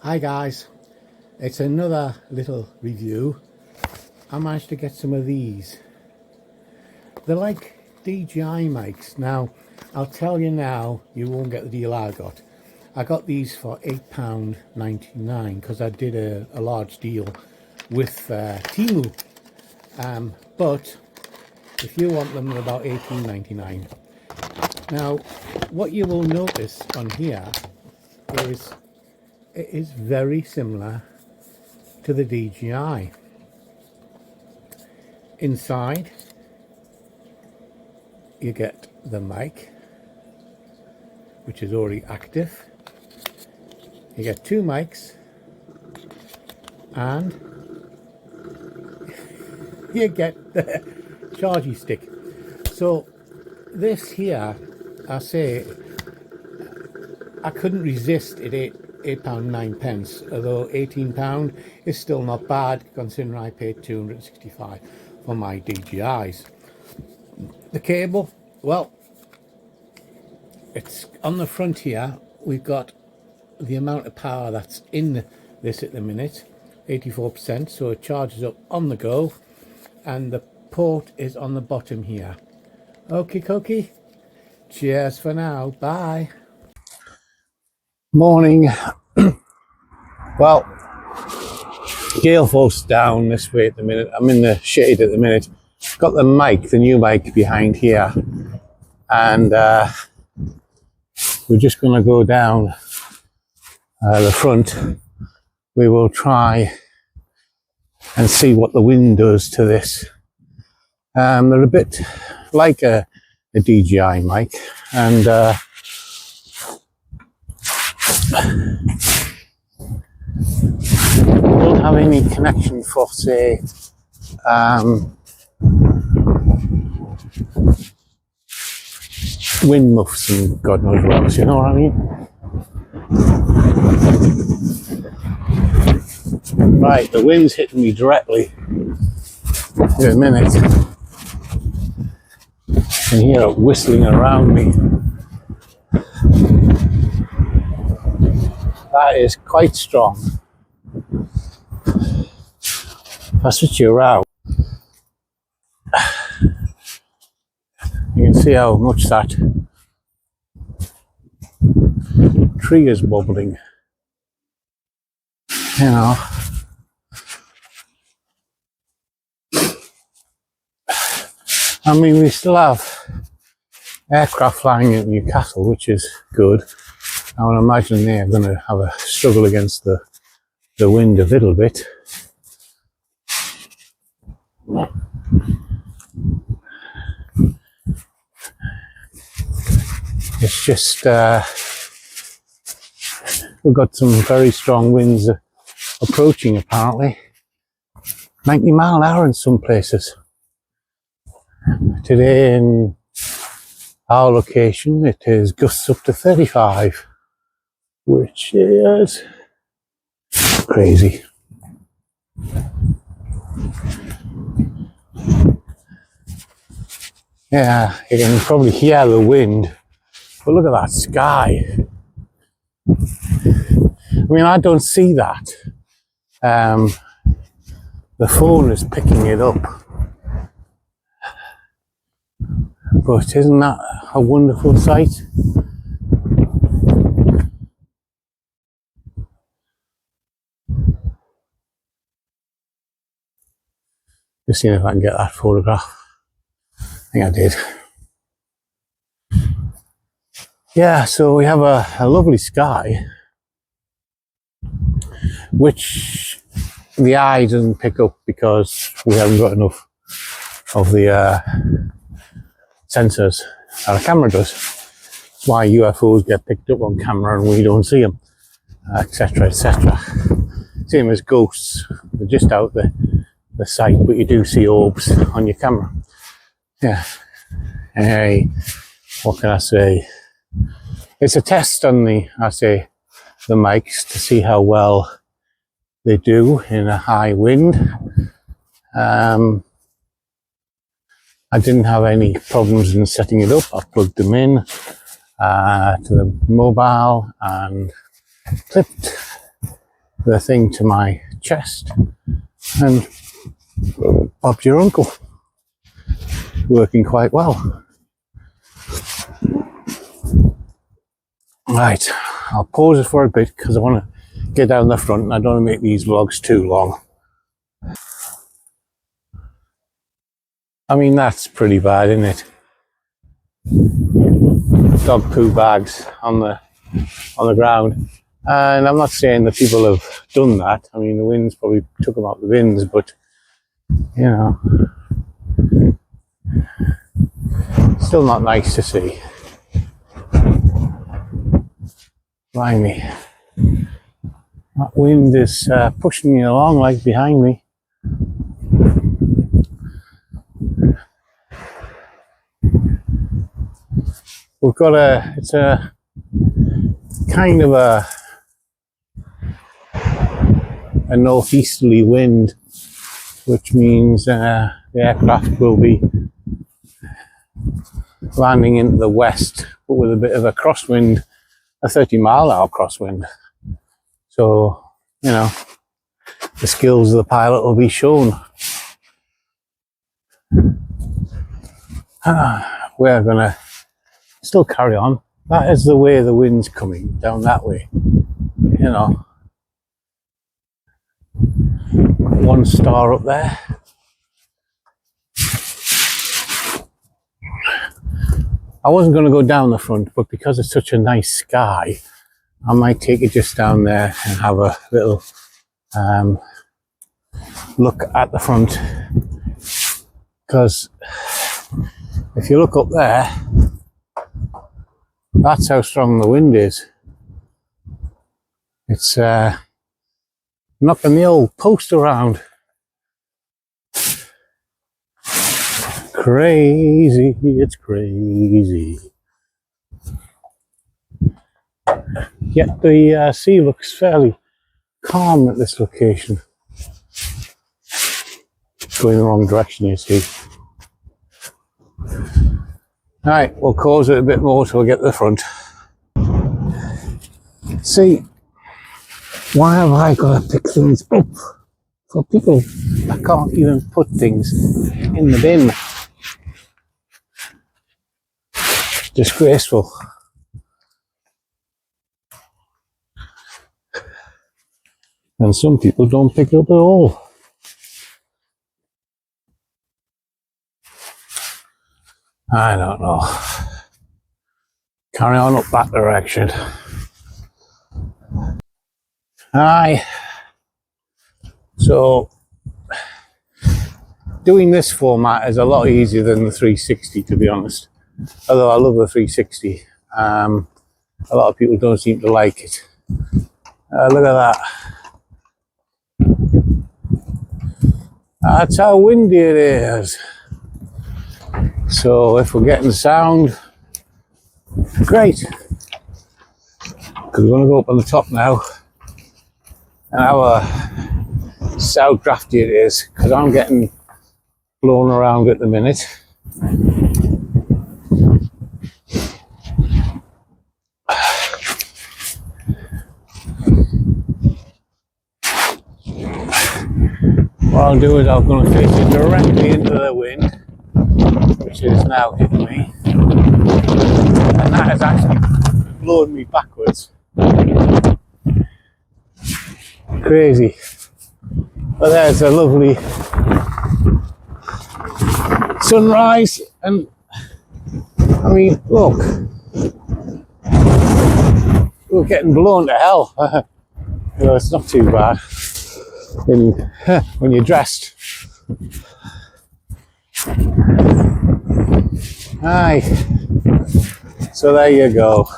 Hi guys, it's another little review. I managed to get some of these. They're like DJI mics. Now, I'll tell you now, you won't get the deal I got. I got these for £8.99 because I did a large deal with Temu. But if you want them, they're about £18.99. Now, what you will notice on here is it is very similar to the DJI. Inside you get the mic, which is already active. You get two mics and you get the chargy stick. So this here, I say, I couldn't resist it £8.09, although £18 is still not bad considering I paid £265 for my DJIs. The cable, well, it's on the front here. We've got the amount of power that's in this at the minute, 84%, so it charges up on the go, and the port is on the bottom here. Okie dokie, cheers for now, bye. Morning. Well, gale force down this way at the minute. I'm in the shade at the minute. Got the mic, the new mic behind here, and we're just going to go down the front. We will try and see what the wind does to this. They're a bit like a DJI mic, and don't have any connection for, say, wind muffs and God knows what else, you know what I mean? Right, the wind's hitting me directly in a minute. You can hear it whistling around me. That is quite strong. If I switch you around, you can see how much that tree is wobbling. You know. I mean, we still have aircraft flying at Newcastle, which is good. I would imagine they're going to have a struggle against the wind a little bit. It's just we've got some very strong winds approaching, apparently 90 mile an hour in some places. Today in our location it is gusts up to 35, which is crazy. Yeah, you can probably hear the wind, but look at that sky. I mean, I don't see that. The phone is picking it up. But isn't that a wonderful sight? Just seeing if I can get that photograph. I think I did. Yeah, so we have a lovely sky, which the eye doesn't pick up because we haven't got enough of the sensors that a camera does. That's why UFOs get picked up on camera and we don't see them, etc., etc. Same as ghosts, they're just out the sight, but you do see orbs on your camera. Yeah. Hey, what can I say? It's a test on the mics to see how well they do in a high wind. I didn't have any problems in setting it up. I plugged them in to the mobile and clipped. the thing to my chest, and Bob's your uncle. Working quite well. Right, I'll pause it for a bit because I want to get down the front and I don't want to make these vlogs too long. I mean, that's pretty bad, isn't it? Dog poo bags on the ground. And I'm not saying that people have done that. I mean, the winds probably took them out the bins, but you know, still not nice to see. Blimey. That wind is pushing me along like behind me. We've got it's a kind of a northeasterly wind, which means the aircraft will be landing into the west, but with a bit of a crosswind, a 30-mile-an-hour crosswind. So, you know, the skills of the pilot will be shown. We're gonna still carry on. That is the way the wind's coming, down that way. You know, 1 star up there. I wasn't going to go down the front, but because it's such a nice sky, I might take it just down there and have a little look at the front. Because if you look up there, that's how strong the wind is. It's knocking the old post around. Crazy, it's crazy. Yet the sea looks fairly calm at this location. Going the wrong direction, you see. Alright, we'll close it a bit more till we get to the front. See, why have I got to pick things up for people that can't even put things in the bin? Disgraceful. And some people don't pick it up at all. I don't know. Carry on up that direction. Aye. So, doing this format is a lot easier than the 360, to be honest. Although I love the 360. A lot of people don't seem to like it. Look at that. That's how windy it is. So if we're getting sound, great. Because we're going to go up on the top now. And how sound drafty it is. Because I'm getting blown around at the minute. What I'll do is I'm going to face it directly into the wind, which is now hitting me, and that has actually blown me backwards. Crazy. But there's a lovely sunrise, and I mean, look, we're getting blown to hell. You know, it's not too bad when you're dressed. Aye. So there you go.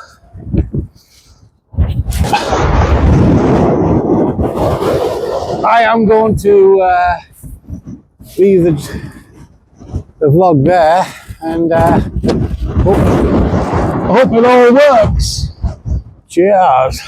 I am going to leave the vlog there, and I hope it all works. Cheers.